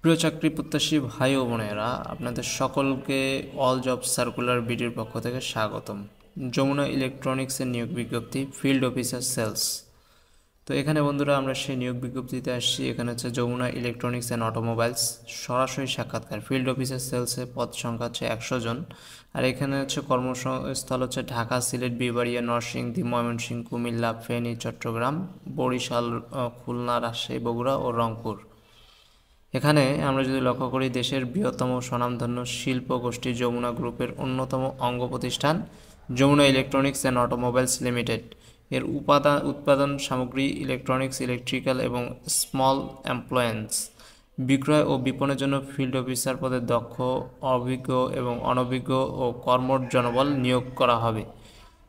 প্রিয় চাকরি প্রত্যাশী ভাই ও বোনেরা, আপনাদের সকলকে অল জব সার্কুলার বিডির পক্ষ থেকে স্বাগতম। যমুনা ইলেকট্রনিক্সের নিয়োগ বিজ্ঞপ্তি, ফিল্ড অফিসার সেলস। তো এখানে বন্ধুরা আমরা সেই নিয়োগ বিজ্ঞপ্তিতে আসছি। এখানে হচ্ছে যমুনা ইলেকট্রনিক্স অ্যান্ড অটোমোবাইলস, সরাসরি সাক্ষাৎকার। ফিল্ড অফিসার সেলসে পদ সংখ্যা হচ্ছে 100 জন। আর এখানে হচ্ছে কর্মস্থল হচ্ছে ঢাকা, সিলেট, বিবাড়িয়া, নরসিংদী, ময়মনসিংহ, কুমিল্লা, ফেনী, চট্টগ্রাম, বরিশাল, খুলনা, রাজশাহী, বগুড়া ও রংপুর। এখানে আমরা যদি লক্ষ্য করি, দেশের বৃহত্তম স্বনামধন্য শিল্প গোষ্ঠী যমুনা গ্রুপের অন্যতম অঙ্গ প্রতিষ্ঠান Jamuna electronics and automobiles limited এর উৎপাদন সামগ্রী ইলেকট্রনিক্স, ইলেকট্রিক্যাল এবং স্মল অ্যাপ্লায়েন্স বিক্রয় ও বিপণনের জন্য ফিল্ড অফিসার পদে দক্ষ, অভিজ্ঞ এবং অনভিজ্ঞ ও কর্মঠ জনবল নিয়োগ করা হবে।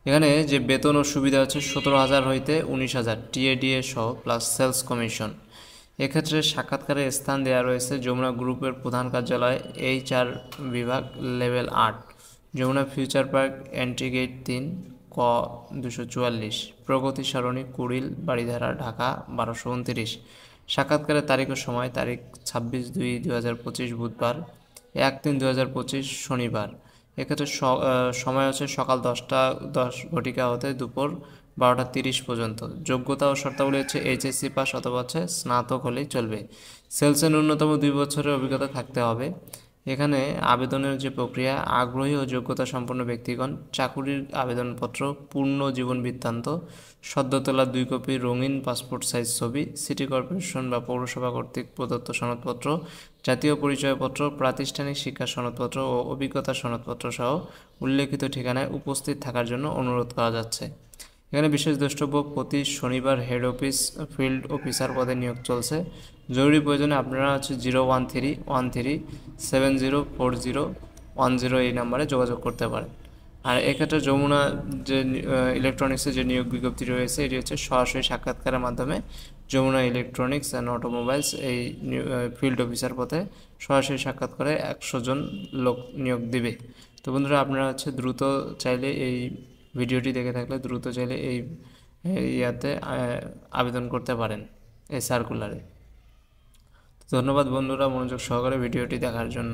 এখানে যে বেতন ও সুবিধা হচ্ছে 17,000 হইতে 19,000 টিএডিএ সহ প্লাস সেলস কমিশন। এক্ষেত্রে সাক্ষাৎকারে স্থান দেওয়া রয়েছে যমুনা গ্রুপের প্রধান কার্যালয়, HR বিভাগ, level 8, Jamuna future park, entry gate 3, ক 244, প্রগতি সরণি, কুড়িল, বাড়িধারা, ঢাকা 1229। সাক্ষাৎকারের তারিখ ও সময়: তারিখ 26/2/2025 বুধবার, 1/3/2025 শনিবার। এক্ষেত্রে সময় হচ্ছে সকাল 10টা 10 ঘটিকা হতে দুপুর 12টা 30 পর্যন্ত। যোগ্যতা ও শর্তাবলী হচ্ছে HSC পাস অথবা হচ্ছে স্নাতক হলেই চলবে। সেলসে ন্যূনতম 2 বছরের অভিজ্ঞতা থাকতে হবে। এখানে আবেদনের যে প্রক্রিয়া: আগ্রহী ও যোগ্যতা সম্পন্ন ব্যক্তিগণ চাকুরির আবেদনপত্র, পূর্ণ জীবন বৃত্তান্ত, সদ্য তোলা 2 কপি রঙিন পাসপোর্ট সাইজ ছবি, সিটি কর্পোরেশন বা পৌরসভা কর্তৃক প্রদত্ত সনদপত্র, জাতীয় পরিচয়পত্র, প্রাতিষ্ঠানিক শিক্ষা সনদপত্র ও অভিজ্ঞতা সনদপত্র সহ উল্লেখিত ঠিকানায় উপস্থিত থাকার জন্য অনুরোধ করা যাচ্ছে। এখানে বিশেষ দ্রষ্টব্য: প্রতি শনিবার হেড অফিস ফিল্ড অফিসার পদে নিয়োগ চলছে। জরুরি প্রয়োজনে আপনারা হচ্ছে 01313704010 এই নাম্বারে যোগাযোগ করতে পারেন। আর এক্ষেত্রে যমুনা যে ইলেকট্রনিক্সের যে নিয়োগ বিজ্ঞপ্তি রয়েছে, এটি হচ্ছে সরাসরি সাক্ষাৎকারের মাধ্যমে যমুনা ইলেকট্রনিক্স অ্যান্ড অটোমোবাইলস এই ফিল্ড অফিসার পদে সরাসরি সাক্ষাৎ করে 100 জন লোক নিয়োগ দিবে। তো বন্ধুরা, আপনারা হচ্ছে দ্রুত চাইলে এই ভিডিওটি দেখে থাকলে দ্রুত চাইলে এই ইয়াতে আবেদন করতে পারেন, এই সার্কুলারে। ধন্যবাদ বন্ধুরা মনোযোগ সহকারে ভিডিওটি দেখার জন্য।